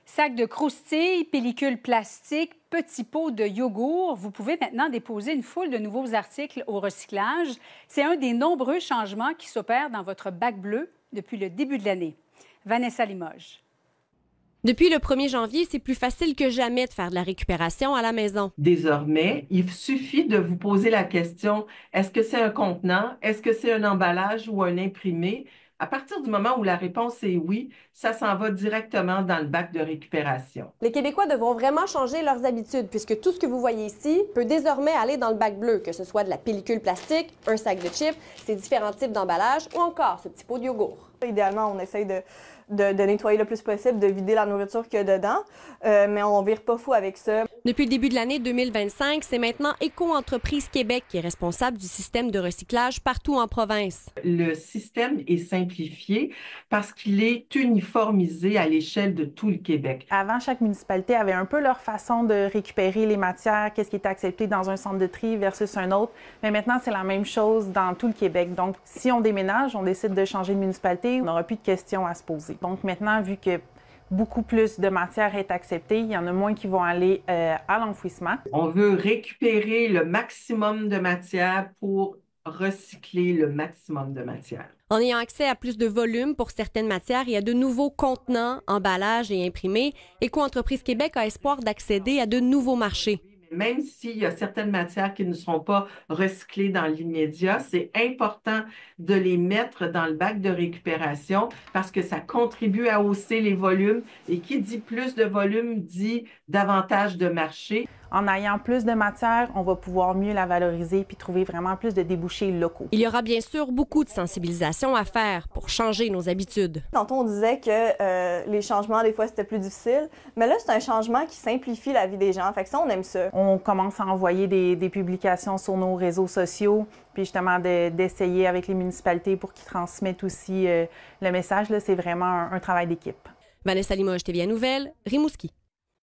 Sacs de croustilles, pellicules plastiques, petits pots de yogourt, vous pouvez maintenant déposer une foule de nouveaux articles au recyclage. C'est un des nombreux changements qui s'opèrent dans votre bac bleu depuis le début de l'année. Vanessa Limoges. Depuis le 1er janvier, c'est plus facile que jamais de faire de la récupération à la maison. Désormais, il suffit de vous poser la question, est-ce que c'est un contenant, est-ce que c'est un emballage ou un imprimé? À partir du moment où la réponse est oui, ça s'en va directement dans le bac de récupération. Les Québécois devront vraiment changer leurs habitudes puisque tout ce que vous voyez ici peut désormais aller dans le bac bleu, que ce soit de la pellicule plastique, un sac de chips, ces différents types d'emballages ou encore ce petit pot de yogourt. Idéalement, on essaye de nettoyer le plus possible, de vider la nourriture qu'il y a dedans, mais on vire pas fou avec ça. Depuis le début de l'année 2025, c'est maintenant Éco-entreprise Québec qui est responsable du système de recyclage partout en province. Le système est simplifié parce qu'il est uniformisé à l'échelle de tout le Québec. Avant, chaque municipalité avait un peu leur façon de récupérer les matières, qu'est-ce qui est accepté dans un centre de tri versus un autre. Mais maintenant, c'est la même chose dans tout le Québec. Donc, si on déménage, on décide de changer de municipalité, on n'aura plus de questions à se poser. Donc maintenant, vu que beaucoup plus de matière est acceptée, il y en a moins qui vont aller à l'enfouissement. On veut récupérer le maximum de matière pour recycler le maximum de matière. En ayant accès à plus de volume pour certaines matières et à de nouveaux contenants, emballages et imprimés, Éco-entreprise Québec a espoir d'accéder à de nouveaux marchés. Même s'il y a certaines matières qui ne seront pas recyclées dans l'immédiat, c'est important de les mettre dans le bac de récupération parce que ça contribue à hausser les volumes. Et qui dit plus de volume dit davantage de marché. En ayant plus de matière, on va pouvoir mieux la valoriser puis trouver vraiment plus de débouchés locaux. Il y aura bien sûr beaucoup de sensibilisation à faire pour changer nos habitudes. Tantôt, on disait que les changements, des fois, c'était plus difficile, mais là, c'est un changement qui simplifie la vie des gens. Fait que ça, on aime ça. On commence à envoyer des publications sur nos réseaux sociaux, puis justement d'essayer avec les municipalités pour qu'ils transmettent aussi le message. C'est vraiment un travail d'équipe. Vanessa Limoges, TVA Nouvelles, Rimouski.